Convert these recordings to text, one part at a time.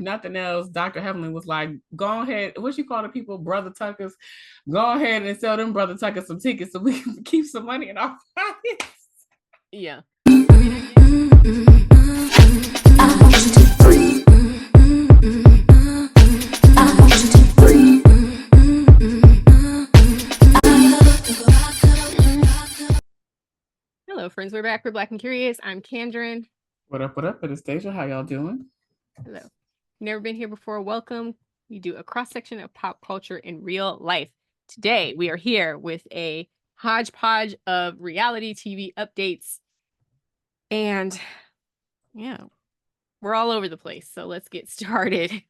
nothing else, Dr. Heavenly was like, go ahead, what you call the people, brother tuckers, go ahead and sell them brother tuckers some tickets so we can keep some money in our pockets. Yeah. Hello, friends. We're back for Black and Curious. I'm Kendrin. What up, Anastasia? How y'all doing? Hello. Never been here before. Welcome. We do a cross-section of pop culture in real life. Today, we are here with a hodgepodge of reality TV updates. And yeah, we're all over the place. So let's get started.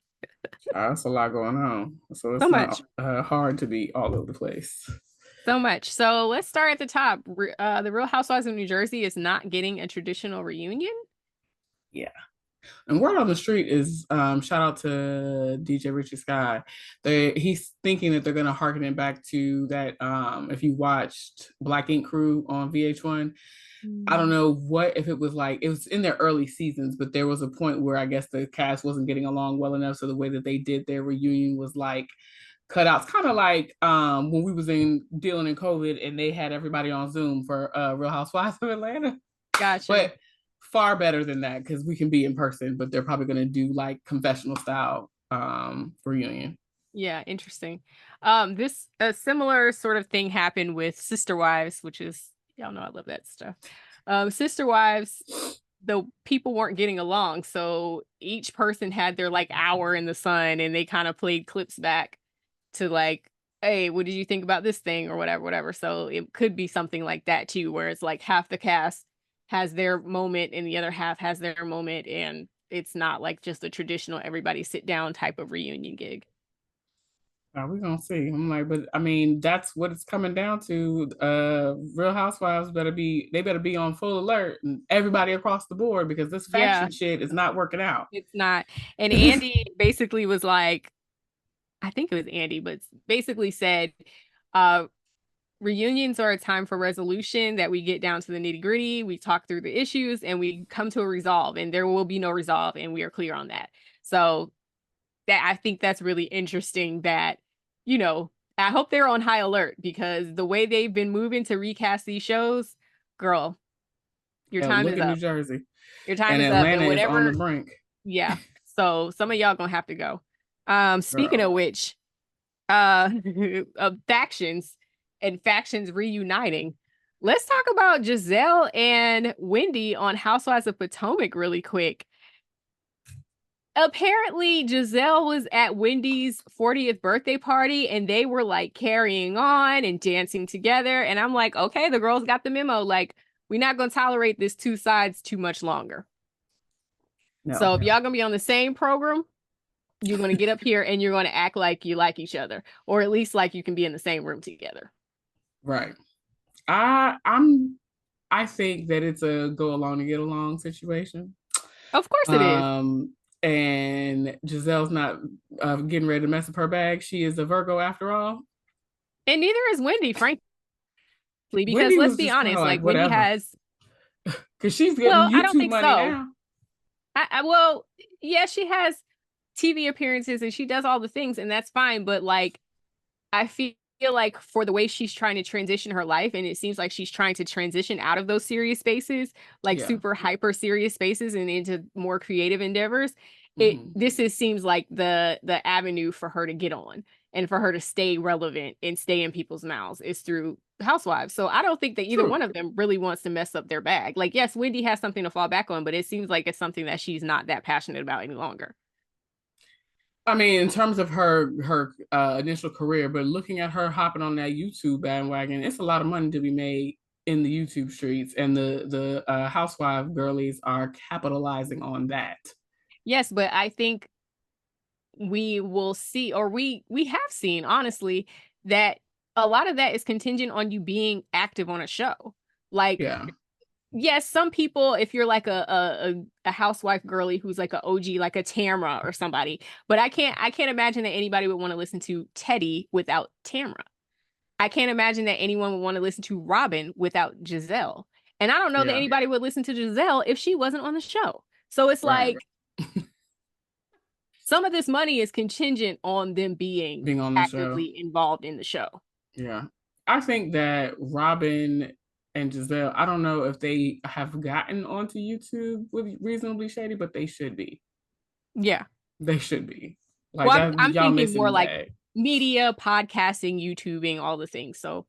That's a lot going on. So it's So not much. hard to be all over the place. So much. So let's start at the top. The Real Housewives of New Jersey is not getting a traditional reunion. Yeah. And word on the street is shout out to DJ Richie Skye. He's thinking that they're gonna harken it back to that if you watched Black Ink Crew on VH1. I don't know what if it was like it was in their early seasons, but there was a point where I guess the cast wasn't getting along well enough. So the way that they did their reunion was like cutouts, kind of like when we was dealing in COVID and they had everybody on Zoom for Real Housewives of Atlanta. Gotcha. But far better than that because we can be in person, but they're probably going to do like confessional style reunion. Yeah, interesting. This a similar sort of thing happened with Sister Wives, which is y'all know I love that stuff. Sister Wives, the people weren't getting along, so each person had their like hour in the sun, and they kind of played clips back to like, hey, what did you think about this thing or whatever. So it could be something like that too, where it's like half the cast has their moment and the other half has their moment, and it's not like just a traditional everybody sit down type of reunion gig. We're gonna see. I'm like, but I mean, that's what it's coming down to. Real Housewives better be on full alert, and everybody across the board because this faction shit is not working out. It's not. And Andy basically was like, I think it was Andy, but basically said, reunions are a time for resolution, that we get down to the nitty gritty, we talk through the issues, and we come to a resolve, and there will be no resolve, and we are clear on that. So that I think that's really interesting that, you know, I hope they're on high alert because the way they've been moving to recast these shows, girl, your time is look at up. New Jersey. Your time and is Atlanta up. And is whatever, on the brink. yeah. So some of y'all gonna have to go. Speaking of which, of factions and factions reuniting, let's talk about Gizelle and Wendy on Housewives of Potomac really quick. Apparently, Gizelle was at Wendy's 40th birthday party and they were like carrying on and dancing together. And I'm like, okay, the girls got the memo. Like, we're not going to tolerate this two sides too much longer. No. So if y'all going to be on the same program, you're going to get up here and you're going to act like you like each other, or at least like you can be in the same room together. Right. I think that it's a go along to get along situation. Of course it is. And Gizelle's not getting ready to mess up her bag. She is a Virgo after all. And neither is Wendy, frankly. Because Wendy, let's be honest, like Wendy has... Because she's getting YouTube money now. Well, yeah, she has TV appearances and she does all the things, and that's fine. But like, I feel like for the way she's trying to transition her life, and it seems like she's trying to transition out of those serious spaces, like super hyper serious spaces, and into more creative endeavors. Seems like the avenue for her to get on and for her to stay relevant and stay in people's mouths is through Housewives. So I don't think that either one of them really wants to mess up their bag. Like, yes, Wendy has something to fall back on, but it seems like it's something that she's not that passionate about any longer. I mean, in terms of her initial career, but looking at her hopping on that YouTube bandwagon, it's a lot of money to be made in the YouTube streets, and the housewife girlies are capitalizing on that. Yes, but I think we will see, or we have seen, honestly, that a lot of that is contingent on you being active on a show. Like, yes, some people, if you're like a housewife girly who's like an OG, like a Tamra or somebody, but I can't imagine that anybody would want to listen to Teddy without Tamra. I can't imagine that anyone would want to listen to Robin without Gizelle. And I don't know that anybody would listen to Gizelle if she wasn't on the show. So it's like, some of this money is contingent on them being on the show. actively involved in the show. Yeah. I think that Robin and Gizelle, I don't know if they have gotten onto YouTube with Reasonably Shady, but they should be. Yeah. They should be. Like Well, that, I'm y'all thinking missing more the like bag. media, podcasting, YouTubing, all the things. So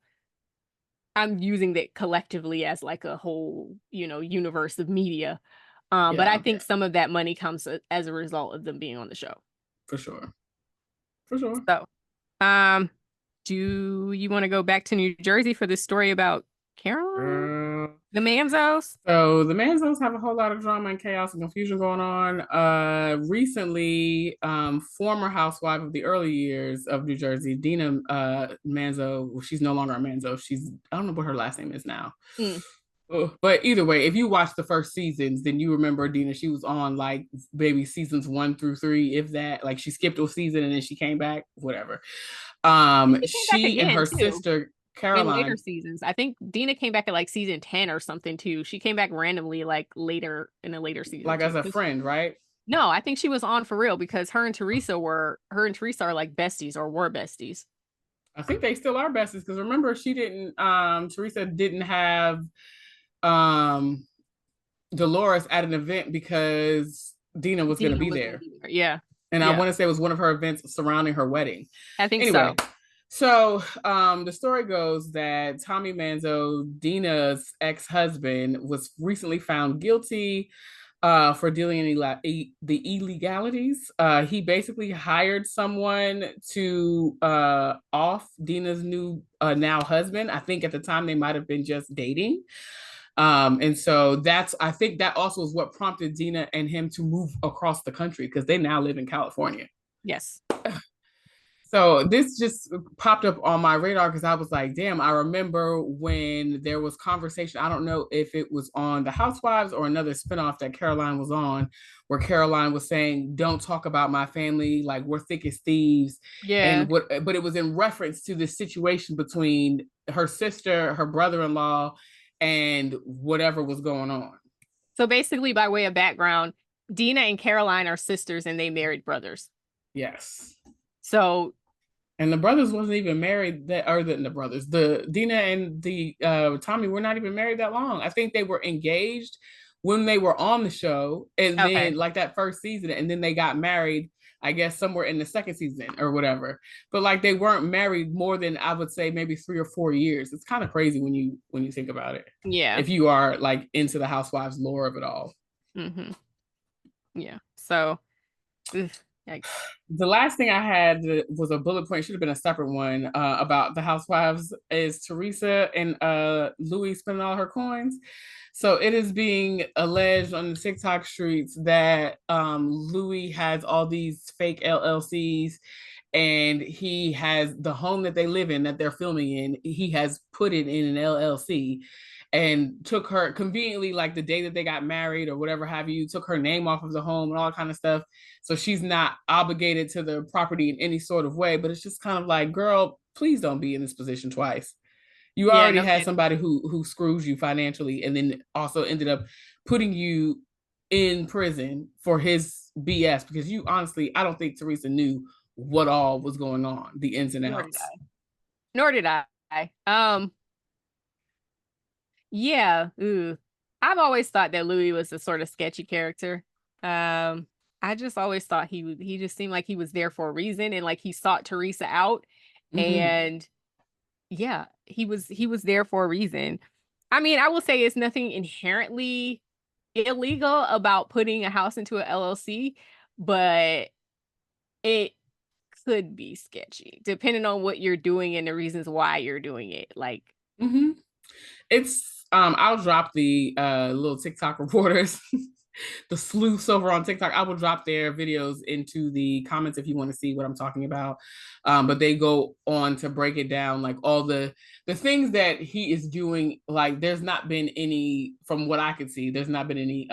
I'm using that collectively as like a whole, universe of media. But I think some of that money comes as a result of them being on the show. For sure. For sure. So, do you want to go back to New Jersey for this story about Caroline? The Manzos? So the Manzos have a whole lot of drama and chaos and confusion going on. Recently, former housewife of the early years of New Jersey, Dina Manzo, she's no longer a Manzo. I don't know what her last name is now. But either way, if you watch the first seasons, then you remember Dina. She was on like maybe seasons 1 through 3, if that. Like she skipped a season and then she came back. Whatever. She and her sister Caroline in later seasons. I think Dina came back at like season 10 or something too. She came back randomly like later in a later season. Like as a friend, right? No, I think she was on for real because her and Teresa are like besties or were besties. I think they still are besties because remember Teresa didn't have Dolores at an event because Dina was going to be there. Yeah. And I want to say it was one of her events surrounding her wedding. I think so. So the story goes that Tommy Manzo, Dina's ex-husband, was recently found guilty for dealing in the illegalities. He basically hired someone to off Dina's new now husband. I think at the time they might have been just dating. And so I think that also is what prompted Dina and him to move across the country because they now live in California. Yes. So this just popped up on my radar because I was like, damn, I remember when there was conversation. I don't know if it was on The Housewives or another spinoff that Caroline was on, where Caroline was saying, don't talk about my family, like we're thick as thieves. Yeah. But it was in reference to the situation between her sister, her brother-in-law, and whatever was going on. So basically, by way of background, Dina and Caroline are sisters and they married brothers. Yes. So, and the brothers wasn't even married the Dina and the Tommy were not even married that long. I think they were engaged when they were on the show, and then like that first season, and then they got married, I guess somewhere in the second season or whatever. But like they weren't married more than I would say maybe 3 or 4 years. It's kind of crazy when you think about it. Yeah. If you are like into the Housewives lore of it all. Mm-hmm. Yeah. So. Yikes. The last thing I had was a bullet point, should have been a separate one, about the Housewives, is Teresa and Louis spending all her coins. So it is being alleged on the TikTok streets that Louis has all these fake LLCs, and he has the home that they live in, that they're filming in, he has put it in an LLC and took her conveniently, like the day that they got married or whatever have you, took her name off of the home and all that kind of stuff. So she's not obligated to the property in any sort of way, but it's just kind of like, girl, please don't be in this position twice. You already had somebody who screws you financially and then also ended up putting you in prison for his BS, because you honestly, I don't think Teresa knew what all was going on, the ins and outs. Nor did I. Yeah. I've always thought that Louis was a sort of sketchy character. I just always thought he just seemed like he was there for a reason, and like he sought Teresa out. And yeah, he was there for a reason. I mean, I will say it's nothing inherently illegal about putting a house into an LLC, but it could be sketchy depending on what you're doing and the reasons why you're doing it. Like, it's I'll drop the little TikTok reporters, the sleuths over on TikTok. I will drop their videos into the comments if you want to see what I'm talking about. But they go on to break it down, like all the things that he is doing. Like there's not been any, from what I could see, there's not been any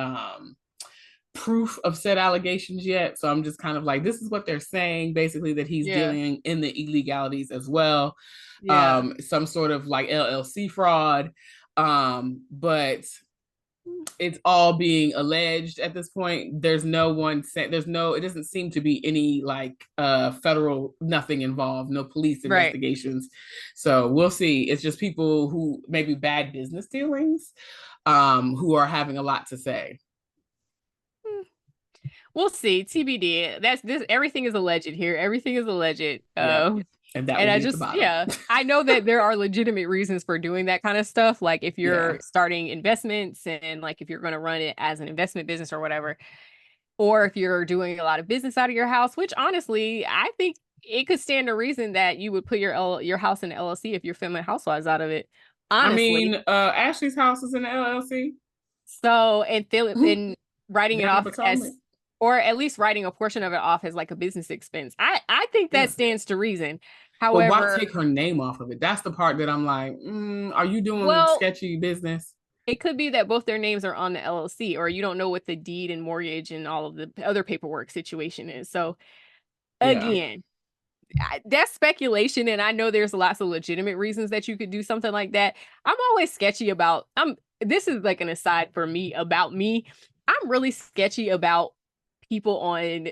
proof of said allegations yet. So I'm just kind of like, this is what they're saying, basically, that he's dealing in the illegalities as well. Some sort of like LLC fraud. But it's all being alleged at this point. There's no one saying, there's no, it doesn't seem to be any like federal nothing involved, no police Right. investigations. So we'll see. It's just people who maybe bad business dealings who are having a lot to say. We'll see. TBD. That's this. Everything is alleged here. Everything is alleged. Yep. And that And will I be at the just, bottom. yeah, I know that there are legitimate reasons for doing that kind of stuff. Like if Yeah. you're starting investments and like if you're going to run it as an investment business or whatever, or if you're doing a lot of business out of your house, which honestly, I think it could stand a reason that you would put your house in the LLC if you're filming housewives out of it. I mean, Honestly. Ashley's house is in the LLC. So, and in writing it They off never told me. as, or at least writing a portion of it off as like a business expense. I think that Yeah. stands to reason. But why However, take her name off of it? That's the part that I'm like, are you doing well, sketchy business? it could be that both their names are on the LLC, or you don't know what the deed and mortgage and all of the other paperwork situation is. So Yeah. again, that's speculation, and I know there's lots of legitimate reasons that you could do something like that. I'm always sketchy about. This is like an aside for me about me. I'm really sketchy about people on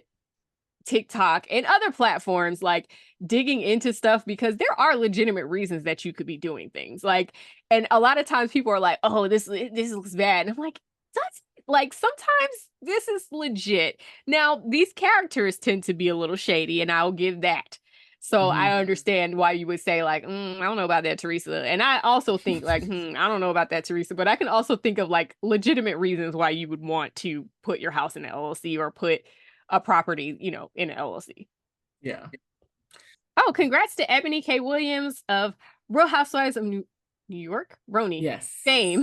TikTok and other platforms like digging into stuff because there are legitimate reasons that you could be doing things. Like, and a lot of times people are like, "Oh, this looks bad." And I'm like, "That's like sometimes this is legit." Now, these characters tend to be a little shady, and I'll give that. So Mm-hmm. I understand why you would say like, I don't know about that, Teresa. And I also think like, I don't know about that, Teresa. But I can also think of like legitimate reasons why you would want to put your house in an LLC or put a property, in an LLC. Yeah. Oh, congrats to Ebony K. Williams of Real Housewives of New York, RHONY Yes. fame.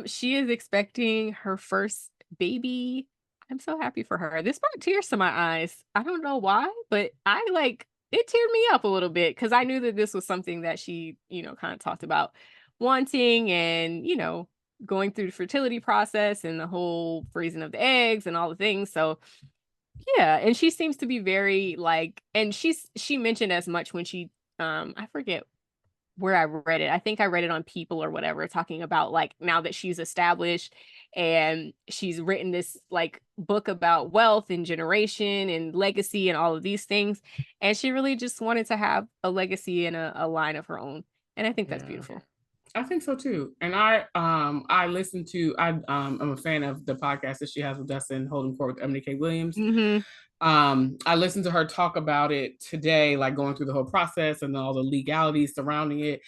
She is expecting her first baby. I'm so happy for her. This brought tears to my eyes. I don't know why, but I like it teared me up a little bit because I knew that this was something that she, kind of talked about wanting and, going through the fertility process and the whole freezing of the eggs and all the things. So yeah, and she seems to be very like, and she mentioned as much when she, I forget where I read it. I think I read it on People or whatever, talking about like now that she's established and she's written this like book about wealth and generation and legacy and all of these things. And she really just wanted to have a legacy and a line of her own. And I think that's Yeah. beautiful. I think so too. And I listen to I'm a fan of the podcast that she has with Dustin Holding Court with Emily K. Williams. Mm-hmm. I listened to her talk about it today, like going through the whole process and all the legalities surrounding it.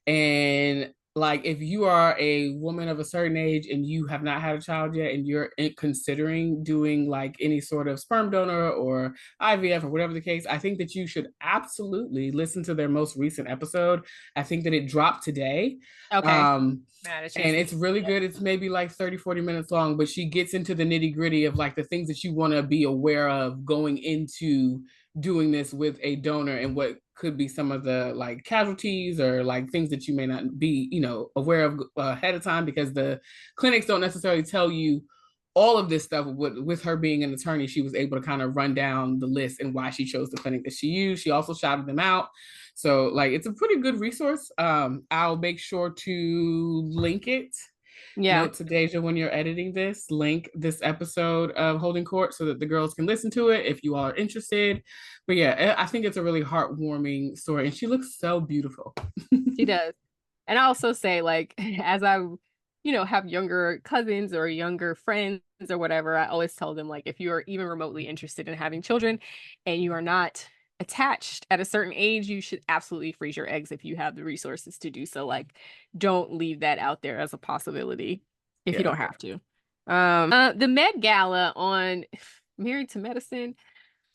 And like, if you are a woman of a certain age and you have not had a child yet, and you're considering doing like any sort of sperm donor or IVF or whatever the case, I think that you should absolutely listen to their most recent episode. I think that it dropped today. Okay. Um, It's and recent. it's really good. It's maybe like 30-40 minutes long, but she gets into the nitty gritty of like the things that you want to be aware of going into doing this with a donor, and what could be some of the like casualties or like things that you may not be, aware of ahead of time, because the clinics don't necessarily tell you all of this stuff. With her being an attorney, she was able to kind of run down the list and why she chose the clinic that she used. She also shouted them out. So like, it's a pretty good resource. I'll make sure to link it. Yeah. Note to Deja, when you're editing this, link this episode of Holding Court so that the girls can listen to it if you all are interested. But yeah, I think it's a really heartwarming story, and she looks so beautiful. She does. And I also say, like, as I, have younger cousins or younger friends or whatever, I always tell them, like, if you are even remotely interested in having children and you are not attached at a certain age, you should absolutely freeze your eggs if you have the resources to do so. Like, don't leave that out there as a possibility if you Yeah. don't have to. The Met Gala on Married to Medicine.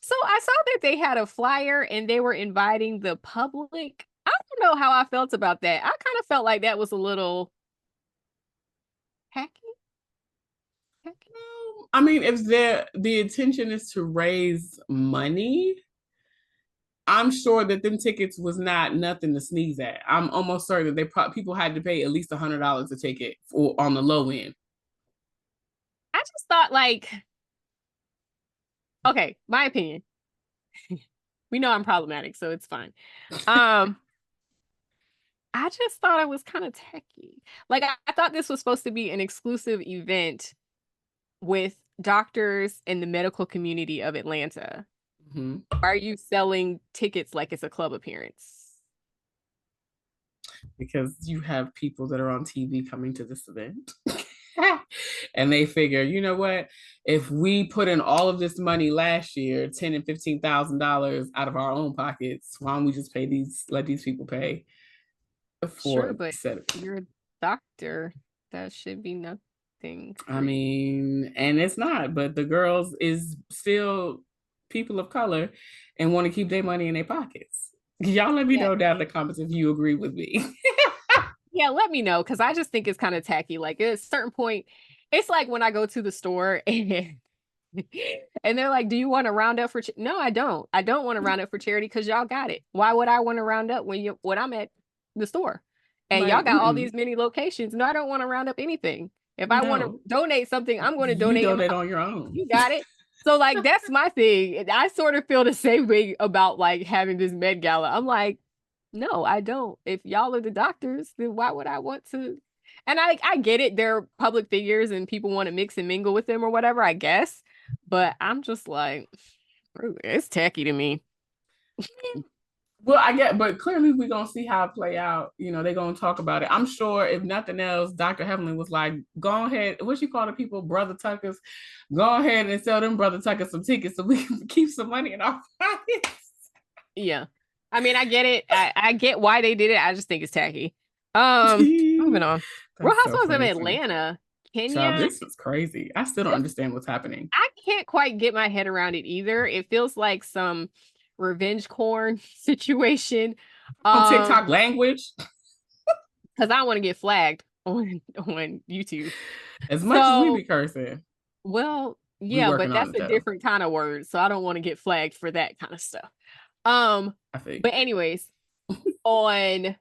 So I saw that they had a flyer and they were inviting the public. I don't know how I felt about that. I kind of felt like that was a little hacky. Hacky. I mean, if the intention is to raise money, I'm sure that them tickets was not nothing to sneeze at. I'm almost certain that people had to pay at least $100 to take it for on the low end. I just thought like, okay, my opinion. We know I'm problematic, so it's fine. Um, I just thought it was kind of tacky. Like I thought this was supposed to be an exclusive event with doctors in the medical community of Atlanta. Mm-hmm. Why are you selling tickets like it's a club appearance? Because you have people that are on TV coming to this event. And they figure, you know what? If we put in all of this money last year, $10,000 and $15,000 out of our own pockets, why don't we just let these people pay Sure, for but set? you're a doctor. That should be nothing I for you. mean, and it's not, but the girls is still people of color and want to keep their money in their pockets. Y'all let me Yeah. know down in the comments if you agree with me. Yeah, let me know because I just think it's kind of tacky. Like at a certain point, it's like when I go to the store and and they're like, "Do you want to round up for?" No, I don't. I don't want to round up for charity because y'all got it. Why would I want to round up when I'm at the store and y'all Like, got all these many locations? No, I don't want to round up anything. If I want to no, donate something, I'm going to you donate. donate on your own. You got it. So like that's my thing. I sort of feel the same way about like having this Met Gala. I'm like, no, I don't. If y'all are the doctors, then why would I want to? And I get it. They're public figures and people want to mix and mingle with them or whatever, I guess. But I'm just like, it's tacky to me. Well, I get, but clearly we're gonna see how it play out. You know, they're gonna talk about it. I'm sure if nothing else, Dr. Heavenly was like, go ahead, what you call the people, brother tuckers, go ahead and sell them brother tuckers some tickets so we can keep some money in our pockets. Yeah. I mean, I get it. I get why they did it. I just think it's tacky. Moving on. Real That's so Housewives of funny to me. Atlanta, Child, Kenya. this is crazy. I still don't understand what's happening. I can't quite get my head around it either. It feels like some revenge corn situation. On Um, TikTok language, because I want to get flagged on YouTube. as much as we So, be cursing, well, we yeah, but working on that's it a though. different kind of word. So I don't want to get flagged for that kind of stuff. I think. But anyways, on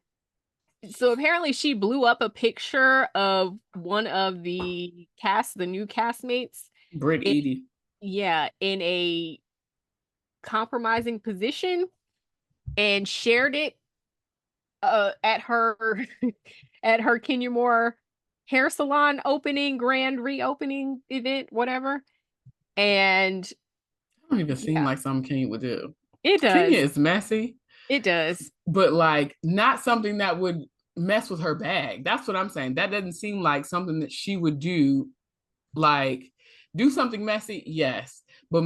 so apparently she blew up a picture of one of the new castmates Brit in, Edie. yeah, in a compromising position and shared it at her at her Kenya Moore hair salon opening, grand reopening event, whatever. And I don't even seem yeah, like something Kenya would do. it Kenya does. is messy, It does. but like not something that would mess with her bag. That's what I'm saying. That doesn't seem like something that she would do. Like, do something messy, yes, but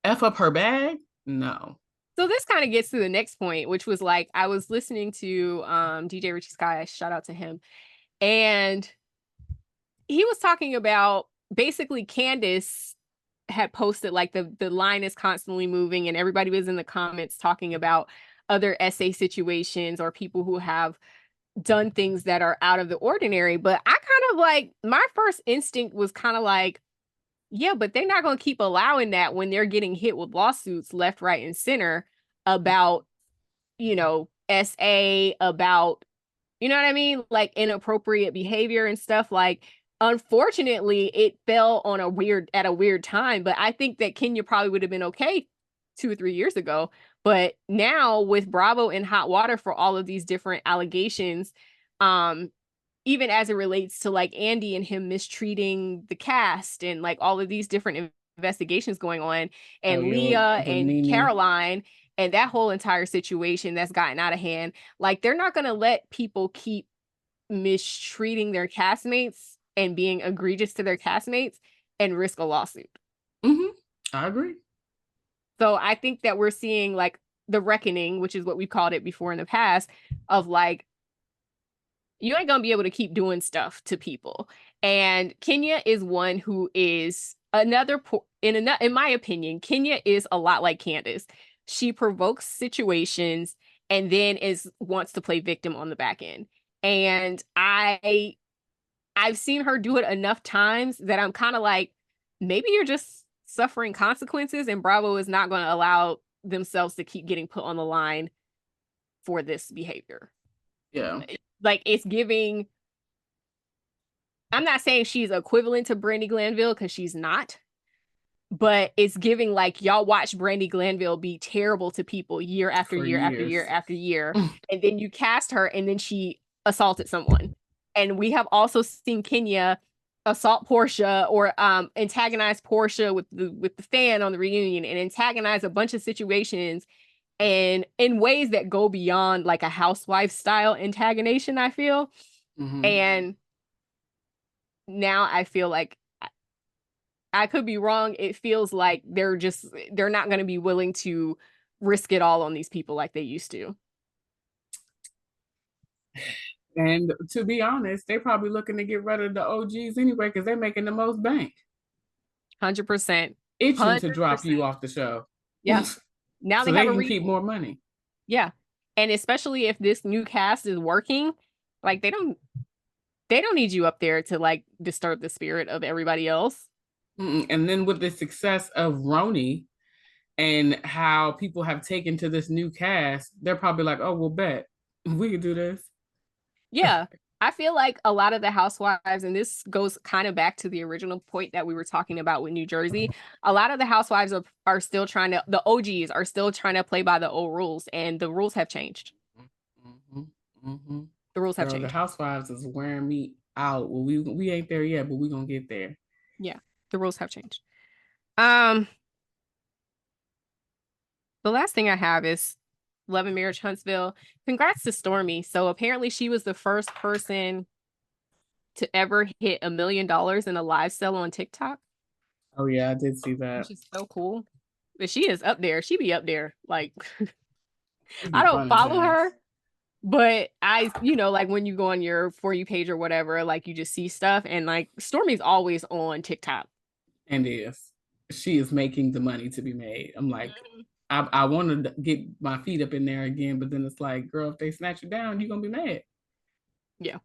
f up her bag, no. So this kind of gets to the next point, which was like I was listening to DJ Richie Skye, shout out to him, and he was talking about basically Candiace had posted like the line is constantly moving and everybody was in the comments talking about other essay situations or people who have done things that are out of the ordinary. But I kind of like my first instinct was kind of like, yeah, but they're not going to keep allowing that when they're getting hit with lawsuits left, right, and center about, SA, about, you know what I mean? Like inappropriate behavior and stuff. Like, unfortunately, it fell on at a weird time. But I think that Kenya probably would have been okay 2 or 3 years ago. But now with Bravo in hot water for all of these different allegations, um, even as it relates to like Andy and him mistreating the cast and like all of these different investigations going on, Oh and yeah, Leah with and Nene. Caroline and that whole entire situation that's gotten out of hand. Like they're not going to let people keep mistreating their castmates and being egregious to their castmates and risk a lawsuit. Mm-hmm. I agree. So I think that we're seeing like the reckoning, which is what we've called it before in the past, of like you ain't gonna be able to keep doing stuff to people. And Kenya is one who is in my opinion, Kenya is a lot like Candiace. She provokes situations and then is wants to play victim on the back end. And I've seen her do it enough times that I'm kind of like, maybe you're just suffering consequences, and Bravo is not going to allow themselves to keep getting put on the line for this behavior. Yeah. Like it's giving. I'm not saying she's equivalent to Brandy Glanville because she's not, but it's giving like y'all watch Brandy Glanville be terrible to people year after For year after year years. after year, and then you cast her, and then she assaulted someone. And we have also seen Kenya assault Porsha or antagonize Porsha with the fan on the reunion and antagonize a bunch of situations and in ways that go beyond like a housewife style antagonization, I feel. Mm-hmm. And now I feel like I could be wrong. It feels like they're not going to be willing to risk it all on these people like they used to. And to be honest, they're probably looking to get rid of the OGs anyway because they're making the most bank. 100%. Itching to drop 100%. you off the show. Yeah. Now so they have they a can reason. keep more money. Yeah. And especially if this new cast is working, like they don't need you up there to like disturb the spirit of everybody else. And then with the success of RHONY and how people have taken to this new cast, they're probably like, oh, we'll bet we could do this. Yeah. I feel like a lot of the housewives, and this goes kind of back to the original point that we were talking about with New Jersey, a lot of the housewives are still trying to, the OGs are still trying to play by the old rules, and the rules have changed. Mm-hmm. Mm-hmm. The rules have Girl, the changed. housewives is wearing me out. Well, we ain't there yet, but we gonna get there. Yeah, the rules have changed. Um, the last thing I have is Love and Marriage Huntsville. Congrats to Stormi. So apparently she was the first person to ever hit $1 million in a live sell on TikTok, Oh yeah, I did see that. which is so cool. But she is up there. She be up there. Like It'd I be don't fun as follow hell. her, but like when you go on your For You page or whatever, like you just see stuff and like Stormi's always on TikTok. And is she is making the money to be made. I'm like, I want to get my feet up in there again, but then it's like, girl, if they snatch you down, you're gonna be mad. Yeah.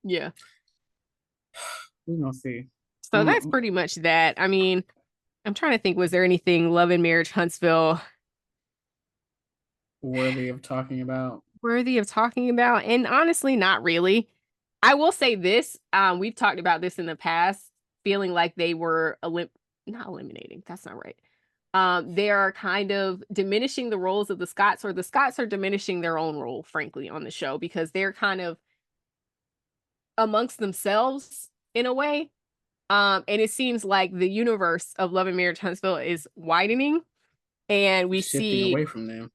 Yeah. We're gonna see. So that's pretty much that. I mean, I'm trying to think, was there anything Love and Marriage Huntsville Worthy of talking about. worthy of talking about? And honestly, not really. I will say this, we've talked about this in the past, feeling like they were not eliminating, that's not right. They are kind of diminishing the roles of the Scotts, or the Scotts are diminishing their own role, frankly, on the show because they're kind of amongst themselves in a way. And it seems like the universe of Love and Marriage Huntsville is widening, and we Shifting see away from them.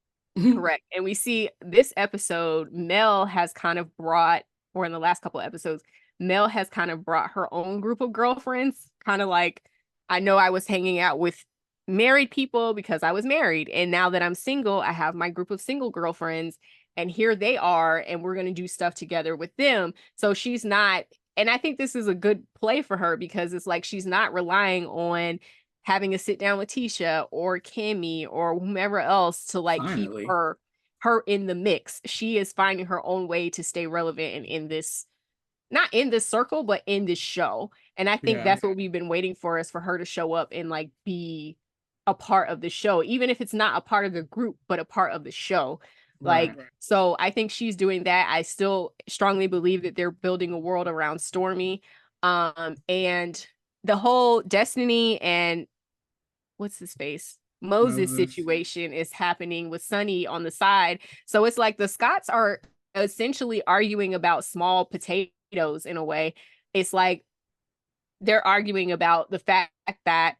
correct, and we see this episode, Mel has kind of brought, or in the last couple of episodes, Mel has kind of brought her own group of girlfriends, kind of like, I know I was hanging out with married people because I was married, and now that I'm single, I have my group of single girlfriends, and here they are, and we're going to do stuff together with them. So she's not, and I think this is a good play for her because it's like she's not relying on having a sit down with Tisha or Kimmy or whomever else to like keep Finally. her in the mix. She is finding her own way to stay relevant and in this, not in this circle, but in this show. And I think that's what we've been waiting for, is for her to show up and like be a part of the show, even if it's not a part of the group, but a part of the show. Like, so I think she's doing that. I still strongly believe that they're building a world around Stormi. And the whole Destiny and what's his face? Moses situation is happening with Sunny on the side. So it's like the Scotts are essentially arguing about small potatoes in a way. It's like they're arguing about the fact that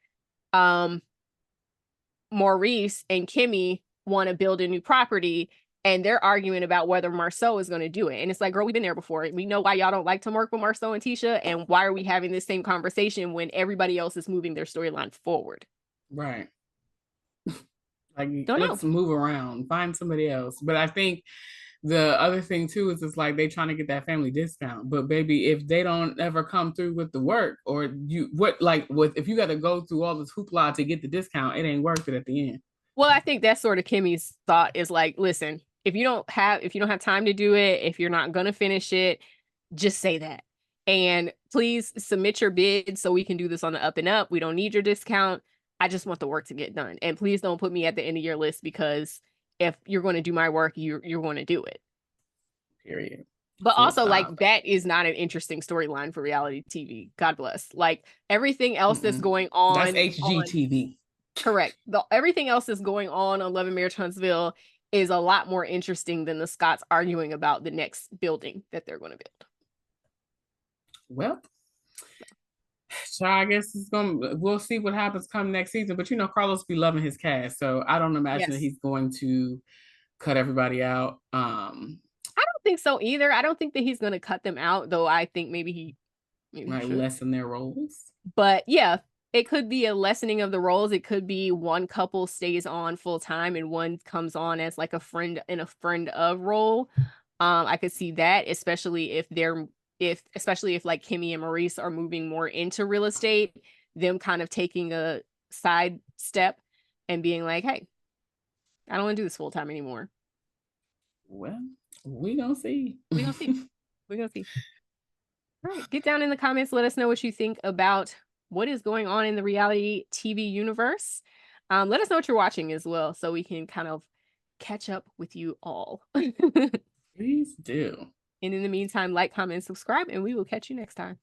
Maurice and Kimmy want to build a new property, and they're arguing about whether Marceau is going to do it. And it's like, girl, we've been there before. We know why y'all don't like to work with Marceau and Tisha, and why are we having this same conversation when everybody else is moving their storyline forward? Right. Like, don't let's know. move around, find somebody else. But I think the other thing too is it's like they trying to get that family discount. But baby, if they don't ever come through with the work, or if you got to go through all this hoopla to get the discount, it ain't worth it at the end. Well, I think that's sort of Kimmy's thought, is like, listen, if you don't have time to do it, if you're not gonna finish it, just say that. And please submit your bid so we can do this on the up and up. We don't need your discount. I just want the work to get done. And please don't put me at the end of your list, because if you're going to do my work, you're going to do it. Period. But also, like, that is not an interesting storyline for reality TV. God bless. Like, everything else that's going on. That's HGTV. Correct. Everything else that's going on Love and Marriage Huntsville is a lot more interesting than the Scotts arguing about the next building that they're going to build. Well, so I guess we'll see what happens come next season. But Carlos be loving his cast, so I don't imagine that he's going to cut everybody out. I don't think so either. I don't think that he's going to cut them out, though. I think maybe he might lessen their roles. But yeah, it could be a lessening of the roles. It could be one couple stays on full time and one comes on as like a friend and a friend of role. I could see that, especially if like Kimmy and Maurice are moving more into real estate, them kind of taking a side step and being like, hey, I don't want to do this full time anymore. Well, we gonna see. We're gonna see. All right, get down in the comments. Let us know what you think about what is going on in the reality TV universe. Let us know what you're watching as well, so we can kind of catch up with you all. Please do. And in the meantime, like, comment, subscribe, and we will catch you next time.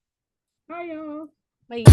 Bye, y'all. Bye.